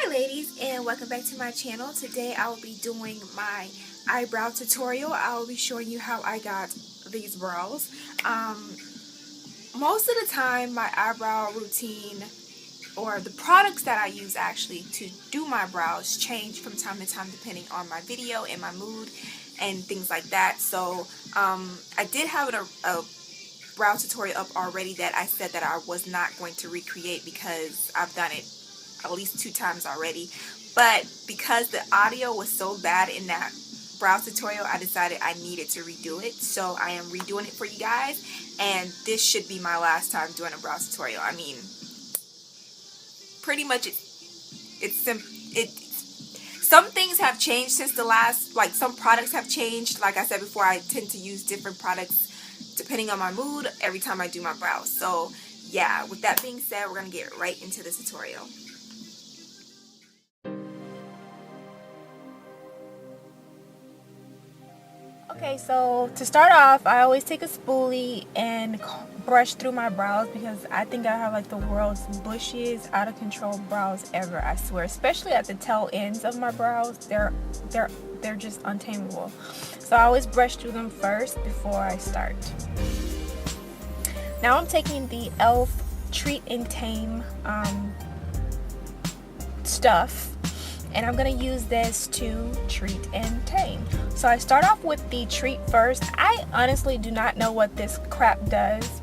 Hi ladies, and welcome back to my channel. Today I will be doing my eyebrow tutorial. I will be showing you how I got these brows. Most of the time my eyebrow routine, or the products that I use actually to do my brows, change from time to time depending on my video and my mood and things like that. So I did have a brow tutorial up already that I said that I was not going to recreate because I've done it at least 2 times already, but because the audio was so bad in that brow tutorial, I decided I needed to redo it. So I am redoing it for you guys, and this should be my last time doing a brow tutorial. I mean, pretty much some things have changed since the last, like some products have changed. Like I said before, I tend to use different products depending on my mood every time I do my brows. So yeah, with that being said, we're gonna get right into the tutorial. Okay, so to start off, I always take a spoolie and brush through my brows because I think I have like the world's bushiest, out of control brows ever, I swear. Especially at the tail ends of my brows, they're just untamable. So I always brush through them first before I start. Now I'm taking the E.l.f. Treat and Tame stuff, and I'm gonna use this to treat and tame. So I start off with the treat first. I honestly do not know what this crap does.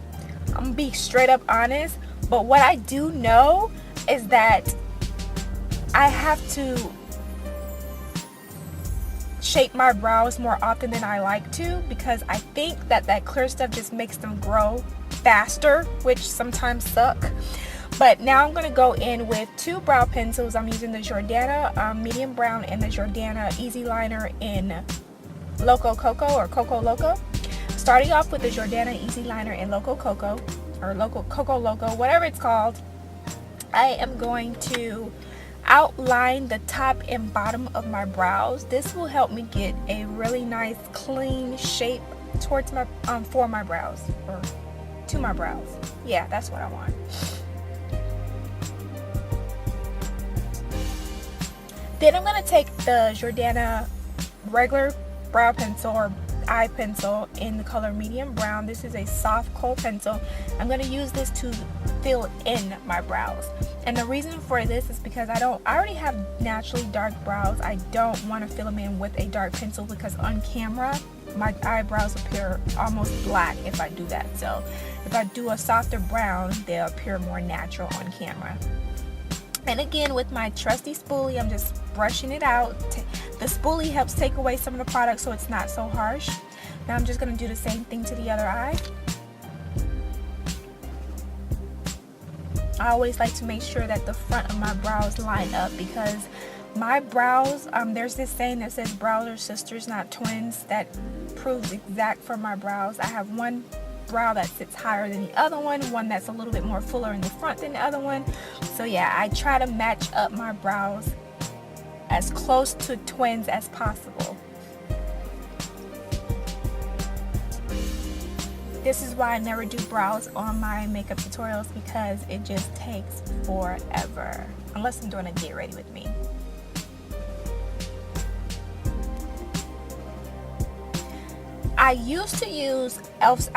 I'm gonna be straight up honest, but what I do know is that I have to shape my brows more often than I like to, because I think that clear stuff just makes them grow faster, which sometimes suck. But now I'm going to go in with 2 brow pencils. I'm using the Jordana medium brown and the Jordana easy liner in Loco Coco, or Coco Loco. Starting off with the Jordana easy liner in Loco Coco, or Coco Loco, whatever it's called. I am going to outline the top and bottom of my brows. This will help me get a really nice clean shape towards my for my brows, or to my brows. Yeah, that's what I want. Then I'm going to take the Jordana regular brow pencil, or eye pencil, in the color medium brown. This is a soft Kohl pencil. I'm going to use this to fill in my brows. And the reason for this is because I already have naturally dark brows. I don't want to fill them in with a dark pencil because on camera my eyebrows appear almost black if I do that. So if I do a softer brown, they'll appear more natural on camera. And again, with my trusty spoolie, I'm just brushing it out. The spoolie helps take away some of the product so it's not so harsh. Now I'm just going to do the same thing to the other eye. I always like to make sure that the front of my brows line up, because my brows, there's this saying that says brows are sisters, not twins. That proves exact for my brows. I have one brow that sits higher than the other one that's a little bit more fuller in the front than the other one. So yeah, I try to match up my brows as close to twins as possible. This is why I never do brows on my makeup tutorials, because it just takes forever, unless I'm doing a get ready with me. I used to use E.l.f.'s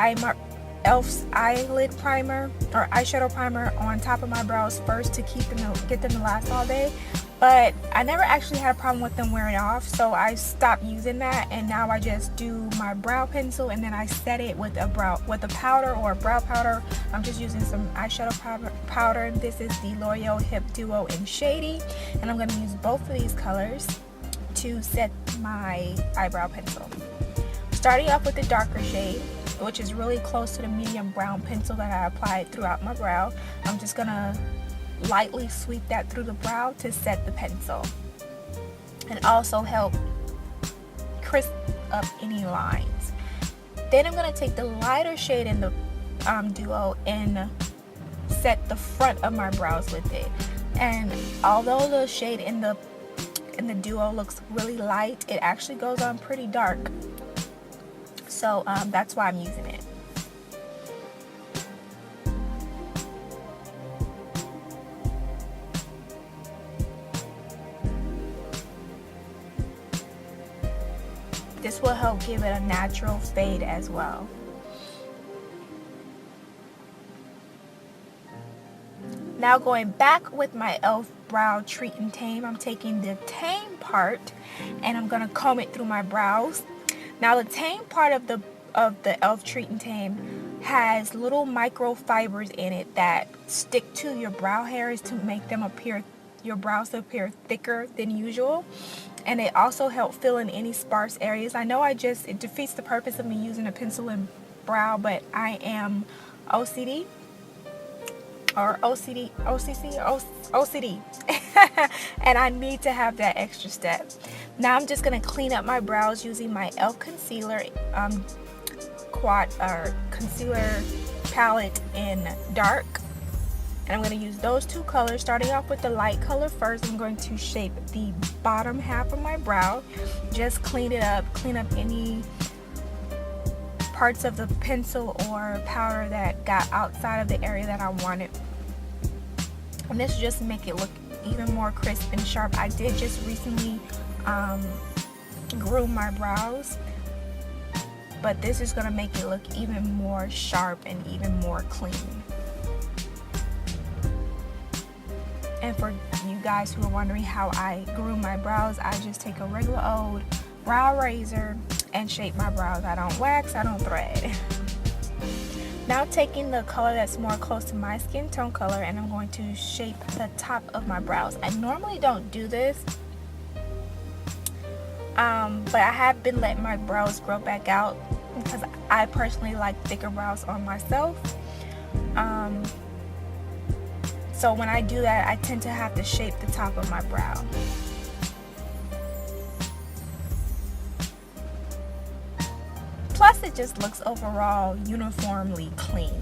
eyelid primer, or eyeshadow primer, on top of my brows first to get them to last all day, but I never actually had a problem with them wearing off, so I stopped using that, and now I just do my brow pencil and then I set it with a powder, or a brow powder. I'm just using some eyeshadow powder. This is the Loreal H.I.P Duo in Shady, and I'm going to use both of these colors to set my eyebrow pencil. Starting off with the darker shade, which is really close to the medium brown pencil that I applied throughout my brow. I'm just gonna lightly sweep that through the brow to set the pencil, and also help crisp up any lines. Then I'm gonna take the lighter shade in the duo and set the front of my brows with it. And although the shade in the duo looks really light, it actually goes on pretty dark. So that's why I'm using it. This will help give it a natural fade as well. Now going back with my e.l.f. brow treat and tame, I'm taking the tame part and I'm gonna comb it through my brows. Now the tame part of the e.l.f. treat and tame has little microfibers in it that stick to your brow hairs to make them appear, your brows to appear thicker than usual. And they also help fill in any sparse areas. I know it defeats the purpose of me using a pencil and brow, but I am OCD. Or OCD, and I need to have that extra step. Now I'm just gonna clean up my brows using my e.l.f. concealer, concealer palette in dark, and I'm gonna use those two colors. Starting off with the light color first, I'm going to shape the bottom half of my brow. Just clean it up, clean up any parts of the pencil or powder that got outside of the area that I wanted. And this will just make it look even more crisp and sharp. I did just recently groom my brows, but this is going to make it look even more sharp and even more clean. And for you guys who are wondering how I groom my brows, I just take a regular old brow razor and shape my brows. I don't wax, I don't thread. Now taking the color that's more close to my skin tone color, and I'm going to shape the top of my brows. I normally don't do this, but I have been letting my brows grow back out because I personally like thicker brows on myself. So when I do that, I tend to have to shape the top of my brow. Plus, it just looks overall uniformly clean.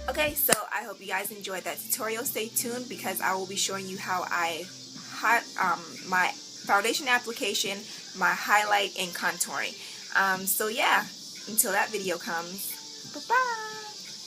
Okay, so I hope you guys enjoyed that tutorial. Stay tuned because I will be showing you how I my foundation application, my highlight, and contouring. So yeah, until that video comes, bye-bye.